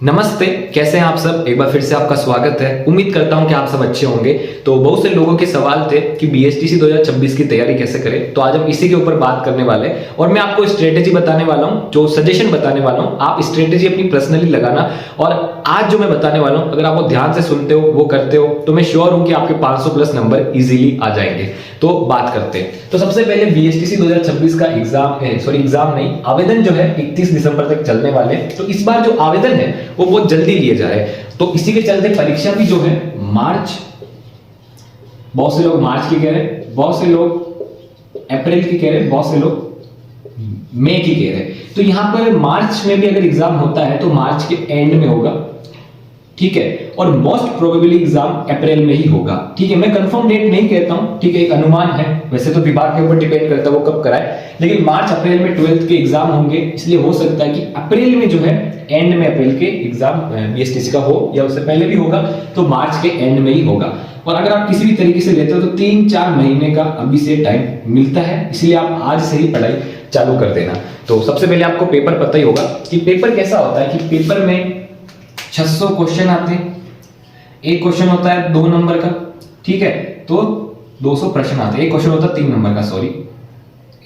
नमस्ते, कैसे हैं आप सब। एक बार फिर से आपका स्वागत है। उम्मीद करता हूं कि आप सब अच्छे होंगे। तो बहुत से लोगों के सवाल थे कि बीएसटीसी 2026 की तैयारी कैसे करें, तो आज हम इसी के ऊपर बात करने वाले हैं और मैं आपको स्ट्रेटेजी बताने वाला हूं, जो सजेशन बताने वाला हूं। आप स्ट्रेटेजी अपनी पर्सनली लगाना और आज जो मैं बताने वाला हूं, अगर आप वो ध्यान से सुनते हो, वो करते हो, तो मैं श्योर हूं कि आपके 500 प्लस नंबर इजीली आ जाएंगे। तो बात करते हैं। तो सबसे पहले बीएसटीसी 2026 का एग्जाम नहीं, आवेदन जो है 31 दिसंबर तक चलने वाले हैं। तो इस बार जो आवेदन है वो बहुत जल्दी लिए जा रहे हैं, तो इसी के चलते परीक्षा भी जो है मार्च, बहुत से लोग मार्च की कह रहे हैं, बहुत से लोग अप्रैल की कह रहे हैं, बहुत से लोग मई की कह रहे हैं। तो यहां पर मार्च में भी अगर एग्जाम होता है तो मार्च के एंड में होगा, ठीक है, और मोस्ट प्रोबेबली एग्जाम अप्रैल में ही होगा, ठीक है। मैं कंफर्म डेट नहीं कहता हूं, ठीक है, एक अनुमान है, वैसे तो विभाग के ऊपर डिपेंड करता है वो कब कराए, लेकिन मार्च अप्रैल में 12th के एग्जाम होंगे, इसलिए हो सकता है कि अप्रैल में जो है, एंड में अप्रैल के एग्जाम बीएसटीसी का हो, या उससे पहले भी होगा तो मार्च के एंड में ही होगा। और अगर आप किसी भी तरीके से लेते हो तो 3-4 महीने का अभी से टाइम मिलता है, इसलिए आप आज से ही पढ़ाई चालू कर देना। तो सबसे पहले आपको पेपर पता ही होगा कि पेपर कैसा होता है, कि पेपर में 600 क्वेश्चन आते हैं। एक क्वेश्चन होता है 2 नंबर का, ठीक है, तो 200 प्रश्न आते हैं। एक क्वेश्चन होता है 3 नंबर का,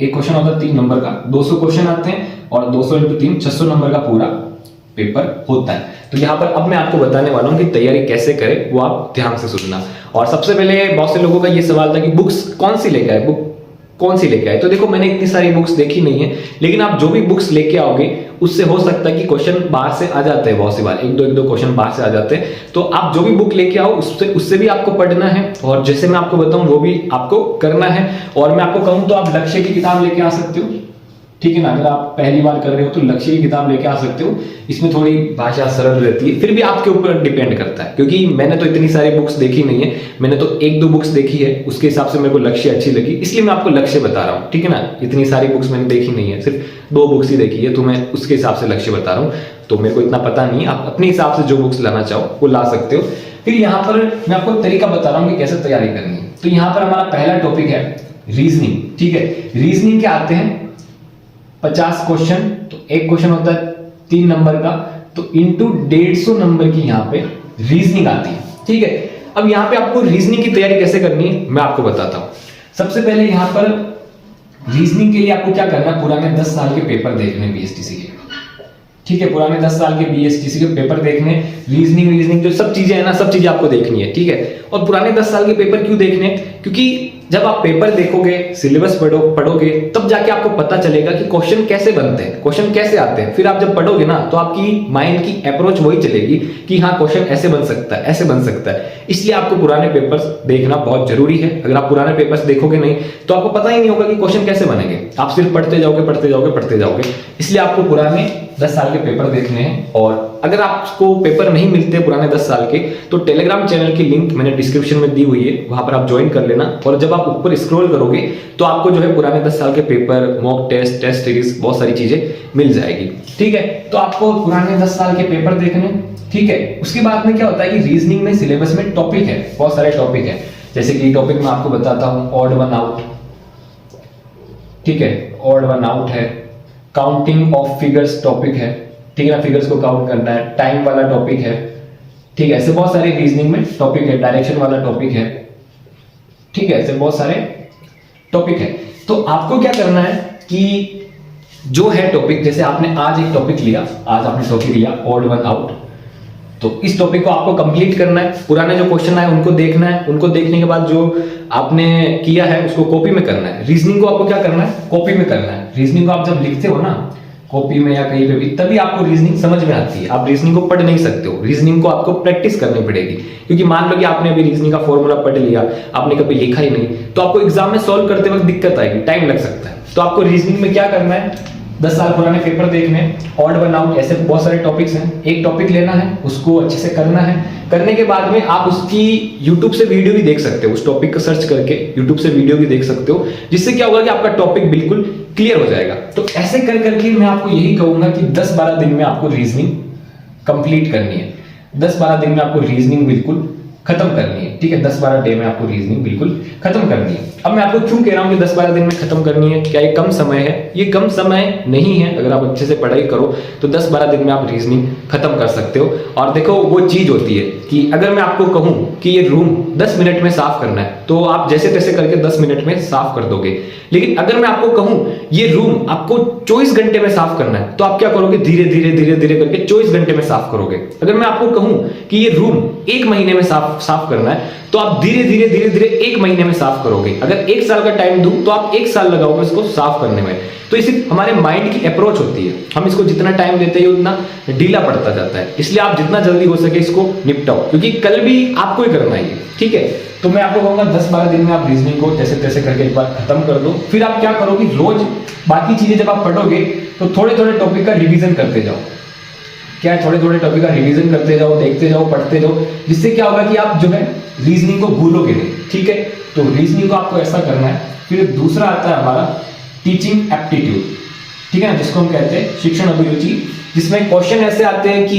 एक क्वेश्चन होता है 3 नंबर का, 200 क्वेश्चन आते हैं और 200 × 3 600 नंबर का पूरा पेपर होता है। तो यहाँ पर अब मैं आपको बताने वाला हूँ कि तैयारी कैसे करें, वो आप ध्यान से सुनना। और सबसे पहले बहुत से लोगों का ये सवाल था कि बुक्स कौन सी लेके आए, बुक कौन सी लेके आए। तो देखो, मैंने इतनी सारी बुक्स देखी नहीं है, लेकिन आप जो भी बुक्स लेके आओगे उससे हो सकता है कि क्वेश्चन बाहर से आ जाते हैं, बहुत सी बार एक दो क्वेश्चन बाहर से आ जाते हैं। तो आप जो भी बुक लेके आओ उससे भी आपको पढ़ना है, और जैसे मैं आपको बताऊं वो भी आपको करना है। और मैं आपको कहूं तो आप लक्ष्य की किताब लेके आ सकते हो, ठीक है ना। अगर आप पहली बार कर रहे हो तो लक्ष्य की किताब लेके आ सकते हो, इसमें थोड़ी भाषा सरल रहती है, फिर भी आपके ऊपर डिपेंड करता है, क्योंकि मैंने तो इतनी सारी बुक्स देखी नहीं है, मैंने तो 1-2 बुक्स देखी है, उसके हिसाब से मेरे को लक्ष्य अच्छी लगी, इसलिए मैं आपको लक्ष्य बता रहा हूँ, ठीक है ना। इतनी सारी बुक्स मैंने देखी नहीं है, सिर्फ 2 बुक्स ही देखी है, तो मैं उसके हिसाब से लक्ष्य बता रहा हूँ। तो मेरे को इतना पता नहीं है, आप अपने हिसाब से जो बुक्स लाना चाहो वो ला सकते हो। फिर यहाँ पर मैं आपको तरीका बता रहा हूँ कि कैसे तैयारी करनी है। तो यहाँ पर हमारा पहला टॉपिक है रीजनिंग, ठीक है। रीजनिंग के आते हैं 50 क्वेश्चन, तो एक क्वेश्चन होता है 3 नंबर का, तो इंटू 150 नंबर की यहाँ पे रीजनिंग आती है, ठीक है। अब यहाँ पे आपको रीजनिंग की तैयारी कैसे करनी है मैं आपको बताता हूँ। सबसे पहले यहाँ पर रीजनिंग के लिए आपको क्या करना है, पुराने 10 साल के पेपर देखने बीएसटीसी के, ठीक है, पुराने 10 साल के बीएसटीसी के पेपर देखने, रीजनिंग जो सब चीजें है ना, सब चीजें आपको देखनी है, ठीक है। और पुराने 10 साल के पेपर क्यों देखने, क्योंकि जब आप पेपर देखोगे, सिलेबस पढ़ोगे, तब जाके आपको पता चलेगा कि क्वेश्चन कैसे बनते हैं, क्वेश्चन कैसे आते हैं। फिर आप जब पढ़ोगे ना, तो आपकी माइंड की अप्रोच वही चलेगी कि हाँ, क्वेश्चन ऐसे बन सकता है, ऐसे बन सकता है। इसलिए आपको पुराने पेपर्स देखना बहुत जरूरी है। अगर आप पुराने पेपर्स देखोगे नहीं तो आपको पता ही नहीं होगा कि क्वेश्चन कैसे बनेंगे, आप सिर्फ पढ़ते जाओगे। इसलिए आपको पुराने 10 साल के पेपर देखने हैं। और अगर आपको पेपर नहीं मिलते पुराने 10 साल के, तो टेलीग्राम चैनल की लिंक मैंने डिस्क्रिप्शन में दी हुई है, वहां पर आप ज्वाइन कर लेना। और जब आप ऊपर स्क्रॉल करोगे तो आपको जो है पुराने 10 साल के पेपर, मॉक टेस्ट सीरीज, बहुत सारी चीजें मिल जाएगी, ठीक है। तो आपको पुराने 10 साल के पेपर देखने, ठीक है। उसके बाद में क्या होता है कि रीजनिंग में सिलेबस में टॉपिक है, बहुत सारे टॉपिक है। जैसे कि टॉपिक मैं आपको बताता हूं, ऑड वन आउट, ठीक है, ऑड वन आउट है, काउंटिंग ऑफ फिगर्स टॉपिक है, ठीक है, फिगर्स को काउंट करना है, टाइम वाला टॉपिक है, ठीक है। ऐसे बहुत सारे रीजनिंग में टॉपिक है, डायरेक्शन वाला टॉपिक है, ठीक है, ऐसे बहुत सारे टॉपिक है। तो आपको क्या करना है कि जो है टॉपिक, जैसे आपने आज एक टॉपिक लिया, आज आपने टॉपिक लिया ऑड वन आउट, तो इस टॉपिक को आपको कंप्लीट करना है। पुराने जो क्वेश्चन आए उनको देखना है, उनको देखने के बाद जो आपने किया है उसको कॉपी में करना है। रीजनिंग को आपको क्या करना है, कॉपी में करना है। रीजनिंग को आप जब लिखते हो ना कॉपी में या कहीं पे भी, तभी आपको रीजनिंग समझ में आती है। आप रीजनिंग को पढ़ नहीं सकते हो, रीजनिंग को आपको प्रैक्टिस करनी पड़ेगी। क्योंकि मान लो कि आपने अभी रीजनिंग का फॉर्मूला पढ़ लिया, आपने कभी लिखा ही नहीं, तो आपको एग्जाम में सॉल्व करते वक्त दिक्कत आएगी, टाइम लग सकता है। तो आपको रीजनिंग में क्या करना है, 10 साल पुराने पेपर देखने, ऑड वन आउट, ऐसे बहुत सारे टॉपिक्स हैं। एक टॉपिक लेना है, उसको अच्छे से करना है। करने के बाद में आप उसकी यूट्यूब से वीडियो भी देख सकते हो, उस टॉपिक को सर्च करके यूट्यूब से वीडियो भी देख सकते हो, जिससे क्या होगा कि आपका टॉपिक बिल्कुल क्लियर हो जाएगा। तो ऐसे कर करके मैं आपको यही कहूंगा कि 10-12 दिन में आपको रीजनिंग कंप्लीट करनी है, 10-12 दिन में आपको रीजनिंग बिल्कुल खत्म करनी है। है, ठीक है। 10-12 डे में आपको रीजनिंग बिल्कुल खत्म करनी है। अब मैं आपको क्यों कह रहा हूँ कि 10-12 दिन में खत्म करनी है, क्या ये कम समय है? ये कम समय नहीं है। अगर आप अच्छे से पढ़ाई करो तो 10-12 दिन में आप रीजनिंग खत्म कर सकते हो। और देखो वो चीज होती है कि अगर मैं आपको कहूं कि ये रूम 10 मिनट में साफ करना है तो आप जैसे तैसे करके 10 मिनट में साफ कर दोगे। लेकिन अगर मैं आपको कहूं ये रूम आपको 24 घंटे में साफ करना है तो आप क्या करोगे? धीरे धीरे धीरे धीरे करके 24 घंटे में साफ करोगे। अगर मैं आपको कहूं कि ये रूम 1 महीने में साफ करना है तो आप धीरे धीरे धीरे धीरे 1 महीने में साफ करोगे। अगर 1 साल का टाइम दूं तो आप 1 साल लगाओगे इसको साफ करने में। तो इसी हमारे माइंड की अप्रोच होती है, हम इसको जितना टाइम देते हैं उतना ढीला पड़ता जाता है। इसलिए आप जितना जल्दी हो सके इसको निपटाओ, क्योंकि कल भी आपको ही करना है, ठीक है। तो मैं आपको कहूंगा 10-12 दिन में आप रीजनिंग को जैसे तैसे करके एक बार खत्म कर दो। फिर आप क्या करोगे? रोज बाकी चीजें जब आप पढ़ोगे तो थोड़े थोड़े टॉपिक का रिवीजन करते जाओ। क्या है? थोड़े थोड़े टॉपिक का रिवीजन करते जाओ, देखते जाओ, पढ़ते जाओ, जिससे क्या होगा कि आप जो है रीजनिंग को भूलोगे नहीं, ठीक है। तो रीजनिंग को आपको ऐसा करना है। फिर दूसरा आता है हमारा टीचिंग एप्टीट्यूड, ठीक है ना, जिसको हम कहते हैं शिक्षण अभिरुचि, जिसमें क्वेश्चन ऐसे आते हैं कि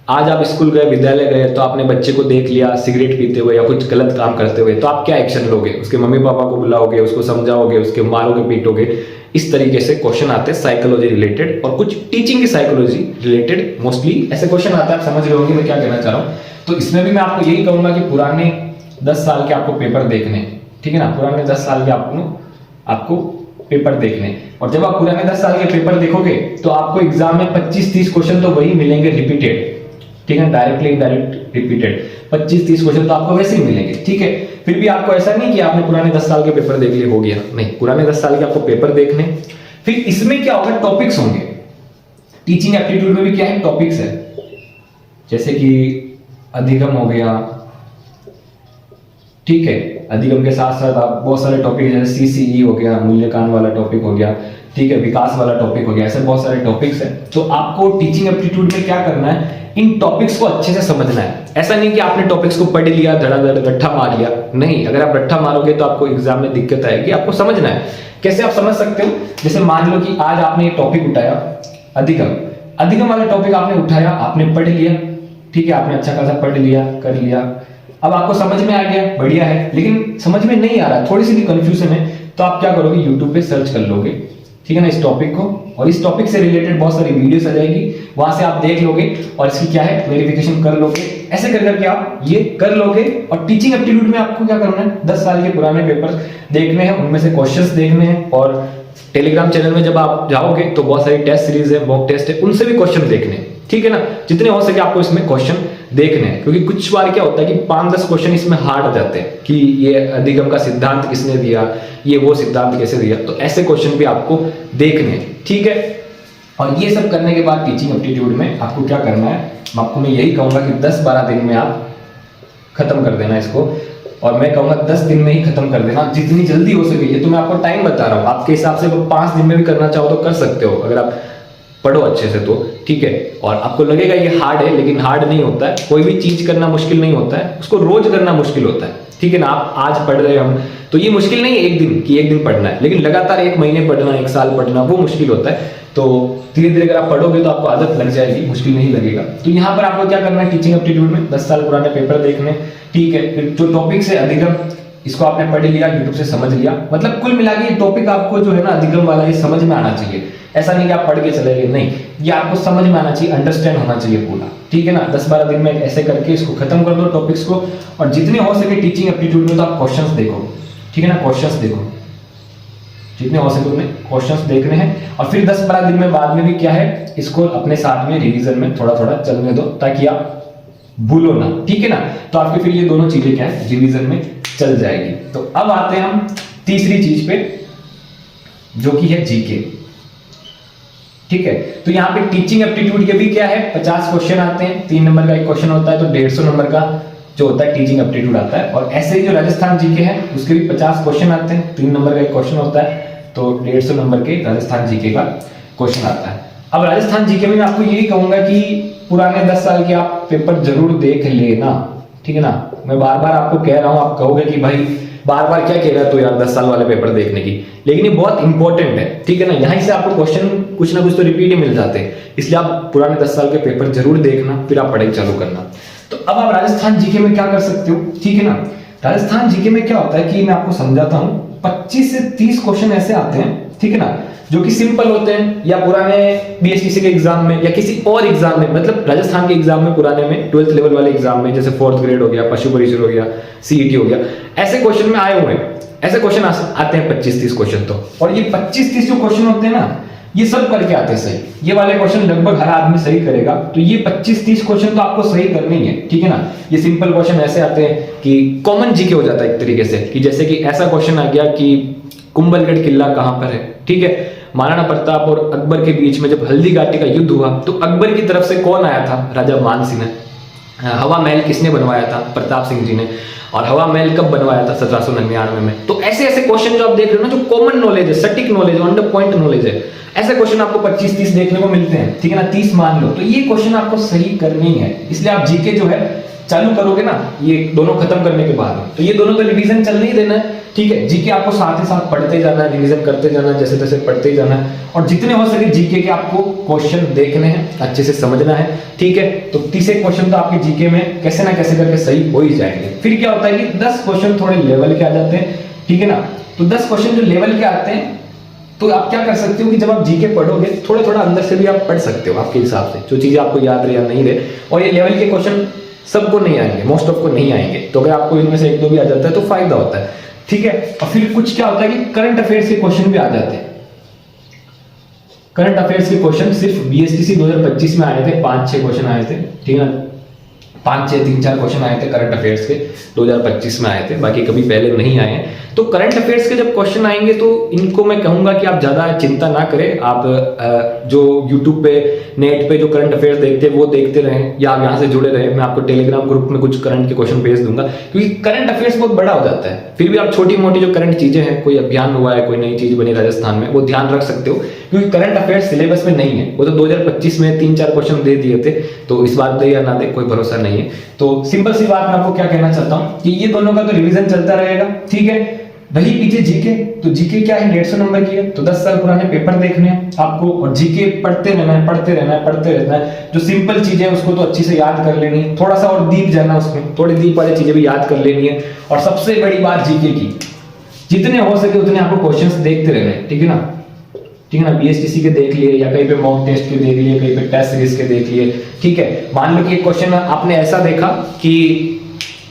आज आप स्कूल गए, विद्यालय गए, तो आपने बच्चे को देख लिया सिगरेट पीते हुए या कुछ गलत काम करते हुए, तो आप क्या एक्शन लोगे? उसके मम्मी पापा को बुलाओगे, उसको समझाओगे, उसके मारोगे, पीटोगे? इस तरीके से क्वेश्चन आते हैं साइकोलॉजी रिलेटेड और कुछ टीचिंग की साइकोलॉजी रिलेटेड। मोस्टली ऐसे क्वेश्चन आता है, आप समझ रहे होंगे मैं क्या कहना चाह रहा हूँ। तो इसमें भी मैं आपको यही कहूंगा कि पुराने 10 साल के आपको पेपर देखने, ठीक है ना, पुराने 10 साल के आपको पेपर देखने। और जब आप पुराने 10 साल के पेपर देखोगे तो आपको एग्जाम में 25-30 क्वेश्चन तो वही मिलेंगे रिपीटेड, ठीक है, डायरेक्टली इनडायरेक्ट रिपीटेड 25-30 क्वेश्चन तो आपको वैसे ही मिलेंगे, ठीक है। फिर भी आपको ऐसा नहीं कि आपने पुराने 10 साल के पेपर देख लिए हो गया, नहीं, पुराने 10 साल के आपको पेपर देखने। फिर इसमें क्या होगा? टॉपिक्स होंगे। टीचिंग एप्टीट्यूड में भी क्या है? टॉपिक्स है, जैसे कि अधिगम हो गया, ठीक है। अधिगम के साथ साथ आप बहुत सारे टॉपिक जैसे सीसीई हो गया, मूल्यांकन वाला टॉपिक हो गया, ठीक है, विकास वाला टॉपिक हो गया, ऐसे बहुत सारे टॉपिक्स हैं। तो आपको टीचिंग एप्टीट्यूड में क्या करना है? इन टॉपिक्स को अच्छे से समझना है। ऐसा नहीं कि आपने टॉपिक्स को पढ़ लिया, धड़ाधड़ रट्ठा मार लिया, नहीं। अगर आप रट्ठा मारोगे तो आपको एग्जाम में दिक्कत आएगी। आपको समझना है। कैसे आप समझ सकते हो? जैसे मान लो कि आज आपने एक टॉपिक उठाया, अधिगम वाला टॉपिक आपने उठाया, आपने पढ़ लिया, ठीक है, आपने अच्छा खासा पढ़ लिया, कर लिया। अब आपको समझ में आ गया, बढ़िया है। लेकिन समझ में नहीं आ रहा, थोड़ी सी भी कंफ्यूजन है, तो आप क्या करोगे? यूट्यूब पे सर्च कर लोगे, ठीक है ना, इस टॉपिक को, और इस टॉपिक से रिलेटेड बहुत सारी वीडियोस आ जाएगी, वहां से आप देख लोगे और इसकी क्या है वेरिफिकेशन कर लोगे। ऐसे कर करके आप ये कर लोगे। और टीचिंग एप्टीट्यूड में आपको क्या करना है? 10 साल के पुराने पेपर देखने हैं, उनमें से क्वेश्चंस देखने हैं। और टेलीग्राम चैनल में जब आप जाओगे तो बहुत सारी टेस्ट सीरीज है, मॉक टेस्ट है, उनसे भी क्वेश्चन देखने हैं, ठीक है ना। जितने हो सके आपको इसमें क्वेश्चन देखने हैं, क्योंकि कुछ बार क्या होता है कि 5-10 क्वेश्चन इसमें हार्ड आ जाते हैं कि ये अधिगम का सिद्धांत किसने दिया, ये वो सिद्धांत कैसे दिया। तो ऐसे क्वेश्चन भी आपको देखने हैं, ठीक है। और ये सब करने के बाद टीचिंग एप्टीट्यूड में आपको क्या करना है? मैं यही कहूंगा कि 10-12 दिन में आप खत्म कर देना इसको। और मैं कहूंगा 10 दिन में ही खत्म कर देना, जितनी जल्दी हो सके। ये तो मैं आपको टाइम बता रहा हूँ, आपके हिसाब से 5 दिन में भी करना चाहो तो कर सकते हो, अगर आप पढ़ो अच्छे से तो, ठीक है। और आपको लगेगा ये हार्ड है, लेकिन हार्ड नहीं होता है। कोई भी चीज करना मुश्किल नहीं होता है, उसको रोज करना मुश्किल होता है, ठीक है ना। आप आज पढ़ रहे हम तो ये मुश्किल नहीं है एक दिन कि एक दिन पढ़ना है, लेकिन लगातार 1 महीने पढ़ना, 1 साल पढ़ना, वो मुश्किल होता है। तो धीरे धीरे अगर आप पढ़ोगे तो आपको आदत लग जाएगी, मुश्किल नहीं लगेगा। तो यहाँ पर आपको क्या करना है? टीचिंग एप्टीट्यूड में 10 साल पुराने पेपर देखने, ठीक है। फिर जो टॉपिक से अधिगम, इसको आपने पढ़ लिया, यूट्यूब से समझ लिया, मतलब कुल मिला के ये टॉपिक आपको जो है ना अधिगम वाला, ये समझ में आना चाहिए। ऐसा नहीं कि आप पढ़ के चले गए, नहीं, ये आपको समझ में आना चाहिए, अंडरस्टैंड होना चाहिए पूरा, ठीक है ना। 10-12 दिन में ऐसे करके इसको खत्म कर दो टॉपिक्स को। और जितने हो सके टीचिंग एप्टीट्यूड में तो आप क्वेश्चंस देखो, ठीक है ना, क्वेश्चंस देखो, जितने हो सके उतने क्वेश्चंस देखने हैं। और फिर 10-12 दिन में बाद में भी क्या है, इसको अपने साथ में रिवीजन में थोड़ा थोड़ा चलने दो, ताकि आप भूलो ना, ठीक है ना। तो आपके फिर ये दोनों चीजें क्या है, रिवीजन में चल जाएगी। तो अब आते हैं हम तीसरी चीज पे, जो कि है जीके, ठीक है। तो यहाँ पे टीचिंग एप्टीट्यूड के भी क्या है, 50 क्वेश्चन आते हैं, 3 नंबर का एक क्वेश्चन होता है, तो 150 नंबर का जो होता है टीचिंग एप्टीट्यूड आता है। और ऐसे ही जो राजस्थान जीके है उसके भी 50 क्वेश्चन आते हैं, 3 नंबर का एक क्वेश्चन होता है, तो 150 नंबर के राजस्थान जीके का क्वेश्चन आता है। अब राजस्थान जीके में मैं आपको यही कहूंगा कि पुराने 10 साल के आप पेपर जरूर देख लेना, ठीक है ना। मैं बार बार आपको कह रहा हूं, आप कहोगे कि भाई बार बार क्या कह रहा है तो यार 10 साल वाले पेपर देखने की, लेकिन ये बहुत इंपॉर्टेंट है, ठीक है ना। यहीं से आपको क्वेश्चन कुछ ना कुछ तो रिपीट ही मिल जाते हैं, इसलिए आप पुराने 10 साल के पेपर जरूर देखना, फिर आप पढ़ाई चालू करना। तो अब आप राजस्थान जीके में क्या कर सकते हो, ठीक है ना। राजस्थान जीके में क्या होता है कि मैं आपको समझाता हूं, 25 से 30 क्वेश्चन ऐसे आते हैं, ठीक है ना, जो कि सिंपल होते हैं या पुराने बीएसटीसी के एग्जाम में या किसी और एग्जाम में, मतलब राजस्थान के एग्जाम में, पुराने में 12th लेवल वाले एग्जाम में, जैसे 4th ग्रेड हो गया, पशु परिचय हो गया, सीईटी हो गया, ऐसे क्वेश्चन में आए हुए हैं। ऐसे क्वेश्चन आते हैं 25-30 क्वेश्चन तो, और ये 25-30 जो क्वेश्चन होते हैं ना, ये सब करके आते हैं सही। ये वाले क्वेश्चन लगभग हर आदमी सही करेगा, तो ये 25-30 क्वेश्चन तो आपको सही करने ही है, ठीक है ना। ये सिंपल क्वेश्चन ऐसे आते हैं कि कॉमन जीके हो जाता है एक तरीके से, कि जैसे कि ऐसा क्वेश्चन आ गया कि कुंभलगढ़ किला कहां पर है, ठीक है। महाराणा प्रताप और अकबर के बीच में जब हल्दी घाटी का युद्ध हुआ तो अकबर की तरफ से कौन आया था, राजा मान सिंह ने। हवा महल किसने बनवाया था, प्रताप सिंह जी ने। और हवा महल कब बनवाया था, 1799 में। तो ऐसे ऐसे क्वेश्चन जो आप देख रहे हो ना, जो कॉमन नॉलेज है, सटीक नॉलेज है, अंडर पॉइंट नॉलेज है, ऐसे क्वेश्चन आपको 25-30 देखने को मिलते हैं, ठीक है ना। 30 मान लो, तो ये क्वेश्चन आपको सही करने ही है। इसलिए आप जीके जो है चालू करोगे ना, ये दोनों खत्म करने के बाद, तो ये दोनों का रिवीजन चलने ही देना है, ठीक है। जीके आपको साथ ही साथ पढ़ते जाना है, रिवीजन करते जाना है, जैसे तैसे पढ़ते ही जाना है, और जितने हो सके जीके के आपको क्वेश्चन देखने हैं, अच्छे से समझना है, ठीक है। तो 30 क्वेश्चन तो आपके जीके में कैसे ना कैसे करके सही हो ही जाएंगे। फिर क्या होता है कि 10 क्वेश्चन थोड़े लेवल के आ जाते हैं, ठीक है ना। तो 10 क्वेश्चन जो लेवल के आते हैं, तो आप क्या कर सकते हो कि जब आप जीके पढ़ोगे, थोड़ा थोड़ा अंदर से भी आप पढ़ सकते हो आपके हिसाब से, जो चीजें आपको याद रहे या नहीं रहे। और ये लेवल के क्वेश्चन सबको नहीं आएंगे, मोस्ट ऑफ को नहीं आएंगे, तो अगर आपको इनमें से 1-2 भी आ जाता है तो फायदा होता है, ठीक है। और फिर कुछ क्या होता है कि करंट अफेयर्स के क्वेश्चन भी आ जाते हैं। करंट अफेयर्स के क्वेश्चन सिर्फ बीएसटीसी 2025 में आए थे, 5-6 क्वेश्चन आए थे, ठीक है ना। 5-6 3-4 क्वेश्चन आए थे करंट अफेयर्स के, 2025 में आए थे, बाकी कभी पहले नहीं आए हैं। तो करंट अफेयर्स के जब क्वेश्चन आएंगे तो इनको मैं कहूंगा कि आप ज्यादा चिंता ना करें। आप जो यूट्यूब पे, नेट पे जो करंट अफेयर्स देखते हैं वो देखते रहें, या आप यहाँ से जुड़े रहें। मैं आपको टेलीग्राम ग्रुप में कुछ करंट के क्वेश्चन भेज दूंगा, क्योंकि करंट अफेयर्स बहुत बड़ा हो जाता है। फिर भी आप छोटी मोटी जो करंट चीजें हैं, कोई अभियान हुआ है, कोई नई चीज बनी राजस्थान में, वो ध्यान रख सकते हो, क्योंकि करंट अफेयर्स सिलेबस में नहीं है। वो तो 2025 में 3-4 क्वेश्चन दे दिए थे, तो इस बात दे या ना दे कोई भरोसा नहीं है। तो सिंपल सी बात मैं आपको क्या कहना चाहता हूं कि ये दोनों का तो रिवीजन चलता रहेगा, ठीक है। वही पीछे जीके, तो जीके क्या है, 150 नंबर की है, तो 10 साल पुराने पेपर देखने हैं आपको, और जीके पढ़ते रहना है, पढ़ते रहना है, पढ़ते रहना है। जो सिंपल चीजें हैं उसको तो अच्छी से याद कर लेनी है, थोड़ा सा और डीप जाना उसमें, थोड़ी डीप वाली चीजें भी याद कर लेनी है। और सबसे बड़ी बात जीके की, जितने हो सके उतने आपको क्वेश्चंस देखते रहना है, ठीक है ना, ठीक है ना। बीएसटीसी के देख लिए, या कहीं पे मॉक टेस्ट के देख लिए, कहीं पे टेस्ट सीरीज के देख लिए, ठीक है। मान लो कि एक क्वेश्चन आपने ऐसा देखा कि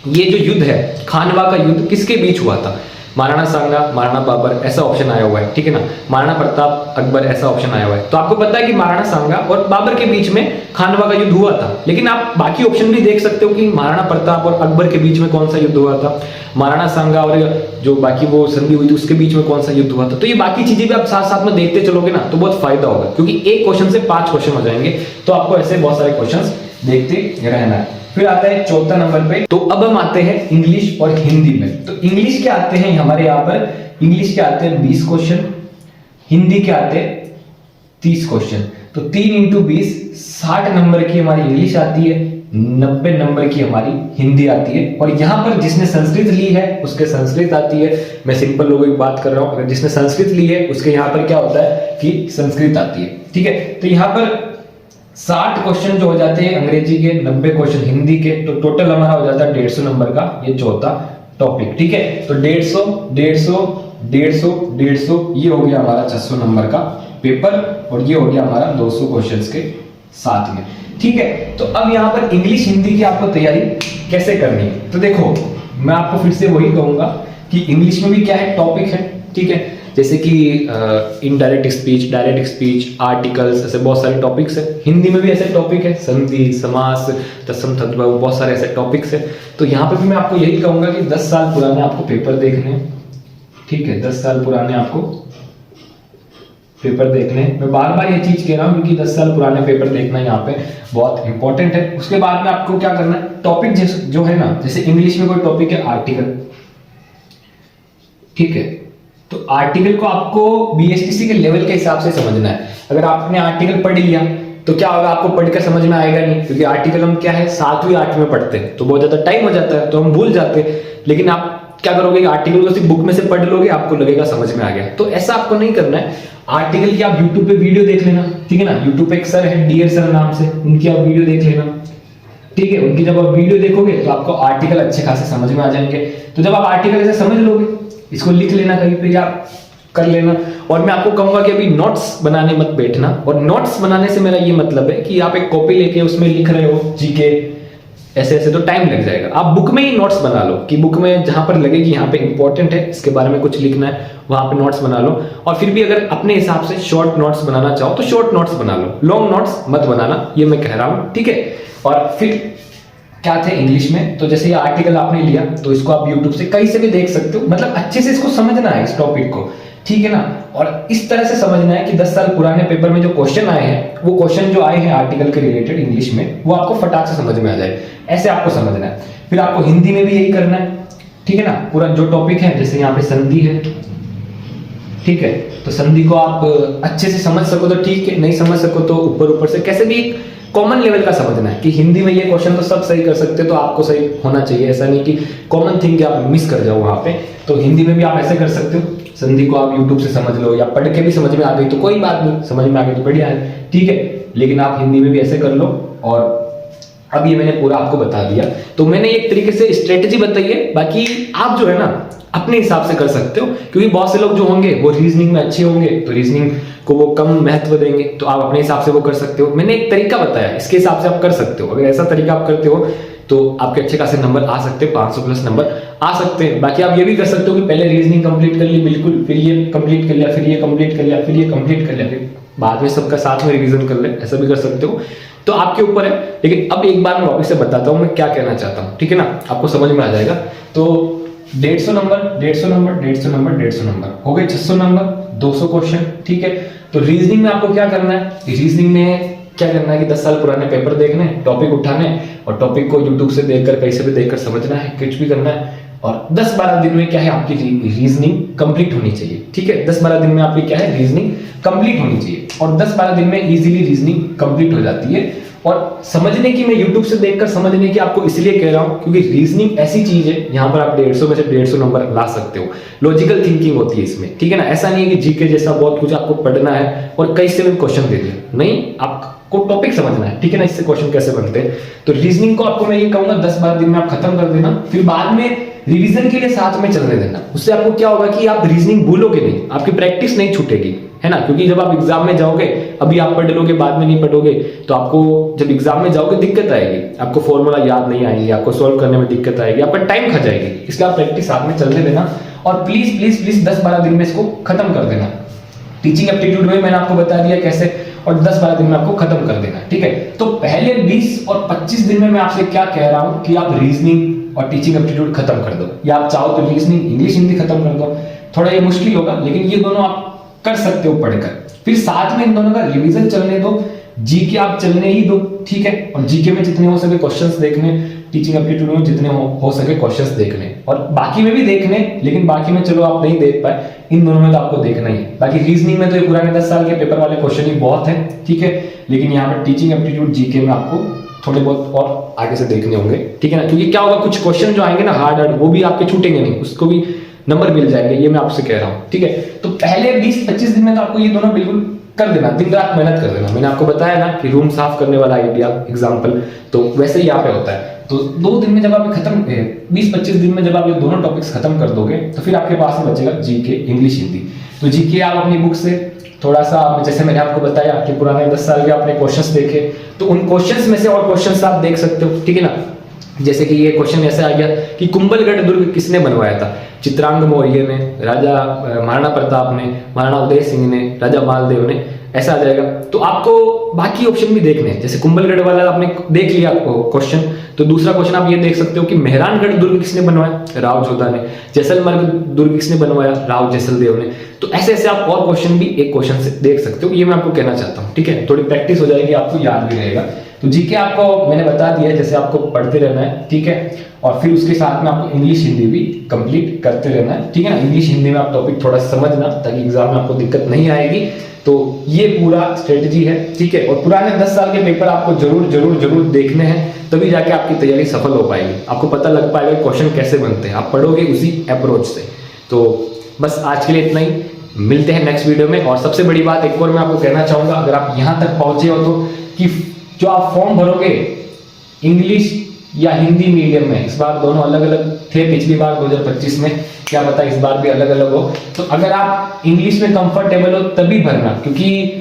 ये जो युद्ध है, खानवा का युद्ध किसके बीच हुआ था, महाराणा सांगा, महाराणा बाबर, ऐसा ऑप्शन आया हुआ है, ठीक है ना। महाराणा प्रताप, अकबर, ऐसा ऑप्शन आया हुआ है। तो आपको पता है कि महाराणा सांगा और बाबर के बीच में खानवा का युद्ध हुआ था, लेकिन आप बाकी ऑप्शन भी देख सकते हो कि महाराणा प्रताप और अकबर के बीच में कौन सा युद्ध हुआ था, महाराणा सांगा और जो बाकी वो संधि हुई थी उसके बीच में कौन सा युद्ध हुआ था। तो ये बाकी चीजें भी आप साथ साथ में देखते चलोगे ना, तो बहुत फायदा होगा, क्योंकि एक क्वेश्चन से 5 क्वेश्चन हो जाएंगे, तो आपको ऐसे बहुत सारे क्वेश्चन देखते रहना है। फिर आता है 4था नंबर पे। तो अब हम आते हैं इंग्लिश और हिंदी में। तो इंग्लिश के आते हैं हमारे यहाँ पर, इंग्लिश के आते हैं 20 क्वेश्चन, हिंदी के आते हैं 30 क्वेश्चन। तो 3 × 20 60 नंबर की हमारी इंग्लिश आती है, 90 नंबर की हमारी हिंदी आती है। और यहाँ पर जिसने संस्कृत ली है उसके संस्कृत आती है। मैं सिंपल लोगों की बात कर रहा हूं, अगर जिसने संस्कृत ली है उसके यहाँ पर क्या होता है कि संस्कृत आती है, ठीक है। तो यहाँ पर 60 क्वेश्चन जो हो जाते हैं अंग्रेजी के, 90 क्वेश्चन हिंदी के, तो टोटल हमारा हो जाता है 150 नंबर का ये चौथा टॉपिक, ठीक है। तो 150, 150, 150, 150, ये हो गया हमारा 600 नंबर का पेपर, और ये हो गया हमारा 200 क्वेश्चंस के साथ में, ठीक है। तो अब यहाँ पर इंग्लिश हिंदी की आपको तैयारी कैसे करनी है, तो देखो मैं आपको फिर से वही कहूंगा कि इंग्लिश में भी क्या है, टॉपिक है, ठीक है। जैसे कि indirect speech, direct speech, articles, ऐसे बहुत सारे टॉपिक्स है। हिंदी में भी ऐसे टॉपिक है, संधि, समास, तत्सम तद्भव, बहुत सारे ऐसे टॉपिक्स है। तो यहाँ पे भी मैं आपको यही कहूंगा कि 10 साल पुराने आपको पेपर देखने, ठीक है, 10 साल पुराने आपको पेपर देखने। मैं बार बार ये चीज कह रहा हूँ क्योंकि 10 साल पुराने पेपर देखना यहाँ पे बहुत इंपॉर्टेंट है। उसके बाद में आपको क्या करना है, टॉपिक जो है ना, जैसे इंग्लिश में कोई टॉपिक है आर्टिकल, ठीक है। तो आर्टिकल को आपको बीएसटीसी के लेवल के हिसाब से समझना है। अगर आपने आर्टिकल पढ़ लिया तो क्या होगा, आपको पढ़कर समझ में आएगा नहीं, क्योंकि आर्टिकल हम क्या है 7वीं 8वीं में पढ़ते हैं, तो बहुत ज्यादा टाइम हो जाता है, तो हम भूल जाते हैं। लेकिन आप क्या करोगे, आर्टिकल को सिर्फ बुक में से पढ़ लोगे, आपको लगेगा समझ में आ गया। तो ऐसा आपको नहीं करना है। आर्टिकल की आप यूट्यूब पे वीडियो देख लेना, ठीक है ना। यूट्यूब पे एक सर है, डियर सर नाम से, उनकी आप वीडियो देख लेना, ठीक है, उनकी जब आप वीडियो देखोगे तो आपको आर्टिकल अच्छे खासे समझ में आ जाएंगे। तो जब आप आर्टिकल ऐसे समझ लोगे, इसको लिख लेना कहीं पे या कर लेना। और मैं आपको कहूंगा कि अभी नोट्स बनाने मत बैठना। और नोट्स बनाने से मेरा ये मतलब है कि आप एक कॉपी लेके उसमें लिख रहे हो जीके ऐसे ऐसे, तो टाइम लग जाएगा। आप बुक में ही नोट्स बना लो कि बुक में जहां पर लगे कि यहाँ पे इंपॉर्टेंट है, इसके बारे में कुछ लिखना है, वहां पे नोट्स बना लो। और फिर भी अगर अपने हिसाब से शॉर्ट नोट्स बनाना चाहो तो शॉर्ट नोट्स बना लो, लॉन्ग नोट्स मत बनाना, ये मैं कह रहा हूं, ठीक है। और फिर क्या थे इंग्लिश में, तो जैसे ये आर्टिकल आपने लिया तो इसको आप यूट्यूब से कहीं से भी देख सकते हो, मतलब अच्छे से इसको समझना है इस टॉपिक को, ठीक है ना। और इस तरह से समझना है कि 10 साल पुराने पेपर में जो क्वेश्चन आए हैं, वो क्वेश्चन जो आए हैं आर्टिकल के रिलेटेड इंग्लिश में, वो आपको फटाक से समझ में आ जाए, ऐसे आपको समझना है। फिर आपको हिंदी में भी यही करना है, ठीक है ना। पूरा जो टॉपिक है, जैसे यहाँ पे संधि है, ठीक है, तो संधि को आप अच्छे से समझ सको तो ठीक है, नहीं समझ सको तो ऊपर ऊपर से कैसे भी कॉमन लेवल का समझना है कि हिंदी में ये क्वेश्चन तो सब सही कर सकते, तो आपको सही होना चाहिए। ऐसा नहीं कि कॉमन थिंग कि आप मिस कर जाओ वहां पे। तो हिंदी में भी आप ऐसे कर सकते हो, संधि को आप यूट्यूब से समझ लो या पढ़ के भी समझ में आ गई तो कोई बात नहीं, समझ में आ गई तो बढ़िया है, ठीक है। लेकिन आप हिंदी में भी ऐसे कर लो। और अब ये मैंने पूरा आपको बता दिया, तो मैंने एक तरीके से स्ट्रेटेजी बताई है। बाकी आप जो है ना अपने हिसाब से कर सकते हो, क्योंकि बहुत से लोग जो होंगे वो रीजनिंग में अच्छे होंगे, तो रीजनिंग को वो कम महत्व देंगे, तो आप अपने हिसाब से वो कर सकते हो। मैंने एक तरीका बताया, इसके हिसाब से आप कर सकते हो। अगर ऐसा तरीका आप करते हो तो आपके अच्छे खासे नंबर आ सकते हैं, 500 प्लस नंबर आ सकते हैं। बाकी आप ये भी कर सकते हो कि पहले रीजनिंग कंप्लीट कर ली बिल्कुल, फिर ये कंप्लीट कर लिया, फिर ये कंप्लीट कर लिया, फिर ये कंप्लीट कर लिया, फिर बाद में सबका साथ में रिवीजन कर ले, ऐसा भी कर सकते हो, तो आपके ऊपर है। लेकिन अब एक बार मैं वापस से बताता हूँ मैं क्या कहना चाहता हूँ, ठीक है ना, आपको समझ में आ जाएगा। तो 150 नंबर 150 नंबर 150 नंबर 150 नंबर हो गए 600 नंबर, 200 क्वेश्चन, ठीक है। तो रीजनिंग में आपको क्या करना है, रीजनिंग में क्या करना है कि 10 साल पुराने पेपर देखने, टॉपिक उठाने और टॉपिक को यूट्यूब से देखकर कहीं से भी देखकर समझना है, कुछ भी करना है। और 10-12 दिन में क्या है आपकी रीजनिंग कंप्लीट होनी चाहिए, ठीक है। 10-12 दिन में आपकी क्या है रीजनिंग कंप्लीट होनी चाहिए। और 10-12 दिन में इजीली रीजनिंग कंप्लीट हो जाती है। और समझने की मैं यूट्यूब से देखकर समझने की आपको इसलिए कह रहा हूं क्योंकि रीजनिंग ऐसी चीज है यहां पर आप 150 में से 150 नंबर ला सकते हो। लॉजिकल थिंकिंग होती है इसमें, ठीक है ना। ऐसा नहीं है कि जीके जैसा बहुत कुछ आपको पढ़ना है और कई से भी क्वेश्चन दे दिया, नहीं, आपको टॉपिक समझना है, ठीक है ना, इससे क्वेश्चन कैसे बनते हैं। तो रीजनिंग को आपको मैं ये कहूंगा 10-12 दिन में आप खत्म कर देना, फिर बाद में रिवीजन के लिए साथ में चलने देना। उससे आपको क्या होगा कि आप रीजनिंग भूलोगे नहीं, आपकी प्रैक्टिस नहीं छूटेगी, है ना। क्योंकि जब आप एग्जाम में जाओगे, अभी आप पढ़ लोगे बाद में नहीं पढ़ोगे, तो आपको जब एग्जाम में जाओगे दिक्कत आएगी, आपको फॉर्मूला याद नहीं आएंगे, आपको सॉल्व करने में दिक्कत आएगी, आपका टाइम खा जाएगी। इसलिए आप प्रैक्टिस साथ में चलने देना और प्लीज प्लीज प्लीज 10-12 दिन में इसको खत्म कर देना। टीचिंग एप्टीट्यूड में मैंने आपको बता दिया कैसे, और 10-12 दिन में आपको खत्म कर देना, ठीक है। तो पहले 20 और 25 दिन में मैं आपसे क्या कह रहा हूं कि आप रीजनिंग और टीचिंग एप्टीट्यूड खत्म कर दो, या आप चाहो तो रीजनिंग इंग्लिश हिंदी खत्म कर दो। थोड़ा ये मुश्किल होगा लेकिन ये दोनों आप कर सकते हो पढ़कर। फिर साथ में इन दोनों का रिवीजन चलने दो, जीके आप चलने ही दो, ठीक है। और जीके में जितने हो सके क्वेश्चंस देखने, टीचिंग एप्टीट्यूड में जितने हो सके क्वेश्चंस देखने, और बाकी में भी देखने, लेकिन बाकी में चलो आप नहीं देख पाए, इन दोनों में तो आपको देखना ही है। बाकी रीजनिंग में तो ये पुराने 10 साल के पेपर वाले क्वेश्चन ही बहुत है, ठीक है। लेकिन यहाँ पर टीचिंग एप्टीट्यूड जीके में आपको थोड़े बहुत और आगे से देखने होंगे, ठीक है ना। क्योंकि क्या होगा, कुछ क्वेश्चन जो आएंगे ना हार्ड, वो भी आपके छूटेंगे नहीं, उसको भी नंबर मिल जाएंगे, ये मैं आपसे कह रहा हूं, ठीक है। तो पहले 20-25 दिन में तो आपको ये दोनों बिल्कुल कर देना, दिन रात मेहनत कर देना। मैंने आपको बताया ना कि रूम साफ करने वाला आइडिया एग्जांपल, तो वैसे ही यहाँ पे होता है। तो 2 दिन में जब आप खत्म 20-25 दिन में जब आप ये दोनों टॉपिक्स खत्म कर दोगे तो फिर आपके पास में बचेगा जीके इंग्लिश हिंदी। तो जीके आप अपनी बुक से थोड़ा सा, जैसे मैंने आपको बताया कि पुराने 10 साल के आपने क्वेश्चंस देखे, तो उन क्वेश्चंस में से और क्वेश्चंस आप देख सकते हो, ठीक है ना। जैसे कि ये क्वेश्चन ऐसे आ गया कि कुंभलगढ़ दुर्ग किसने बनवाया था, चित्रांग मौर्य ने, राजा महाराणा प्रताप ने, महाराणा उदय सिंह ने, राजा मालदेव ने, ऐसा आ जाएगा। तो आपको बाकी ऑप्शन भी देखने हैं, जैसे कुंभलगढ़ वाला आपने देख लिया क्वेश्चन, तो दूसरा क्वेश्चन आप ये देख सकते हो कि मेहरानगढ़ दुर्ग किसने बनवाया, राव जोधा ने, जैसलमेर दुर्ग किसने बनवाया, राव जैसलदेव ने। तो ऐसे ऐसे आप और क्वेश्चन भी एक क्वेश्चन से देख सकते हो, ये मैं आपको कहना चाहता हूँ, ठीक है। थोड़ी प्रैक्टिस हो जाएगी, आपको याद भी रहेगा। तो जीके आपको मैंने बता दिया जैसे आपको पढ़ते रहना है, ठीक है। और फिर उसके साथ में आपको इंग्लिश हिंदी भी कंप्लीट करते रहना है, ठीक है ना। इंग्लिश हिंदी में आप टॉपिक थोड़ा समझना ताकि एग्जाम में आपको दिक्कत नहीं आएगी। तो ये पूरा स्ट्रेटजी है, ठीक है। और पुराने 10 साल के पेपर आपको जरूर जरूर जरूर देखने हैं, तभी जाके आपकी तैयारी सफल हो पाएगी, आपको पता लग पाएगा क्वेश्चन कैसे बनते हैं, आप पढ़ोगे उसी अप्रोच से। तो बस आज के लिए इतना ही, मिलते हैं नेक्स्ट वीडियो में। और सबसे बड़ी बात एक और मैं आपको कहना चाहूंगा, अगर आप यहाँ तक पहुंचे हो तो कि जो आप फॉर्म भरोगे इंग्लिश या हिंदी मीडियम में, इस बार दोनों अलग अलग थे पिछली बार 2025 में, क्या पता इस बार भी अलग अलग हो। तो अगर आप इंग्लिश में कंफर्टेबल हो तभी भरना, क्योंकि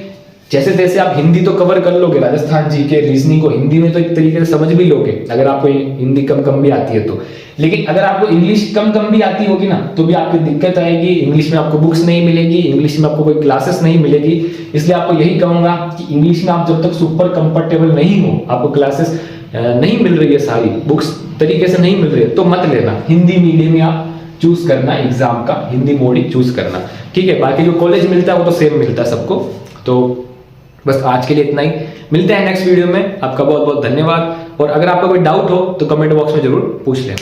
जैसे तैसे आप हिंदी तो कवर कर लोगे, राजस्थान जी के रीजनिंग को हिंदी में तो एक तरीके से समझ भी लोगे अगर आपको हिंदी कम भी आती है तो। लेकिन अगर आपको इंग्लिश कम भी आती होगी ना, तो भी आपकी दिक्कत आएगी। इंग्लिश में आपको बुक्स नहीं मिलेगी, इंग्लिश में आपको कोई क्लासेस नहीं मिलेगी। इसलिए आपको यही कहूंगा कि इंग्लिश में आप जब तक सुपर कंफर्टेबल नहीं हो, आपको क्लासेस नहीं मिल रही है, सारी बुक्स तरीके से नहीं मिल रही है, तो मत लेना। हिंदी मीडियम में आप चूज करना, एग्जाम का हिंदी मोड ही चूज करना, ठीक है। बाकी जो कॉलेज मिलता है वो तो सेम मिलता है सबको। तो बस आज के लिए इतना ही, मिलते हैं नेक्स्ट वीडियो में। आपका बहुत बहुत धन्यवाद, और अगर आपका कोई डाउट हो तो कमेंट बॉक्स में जरूर पूछ लें।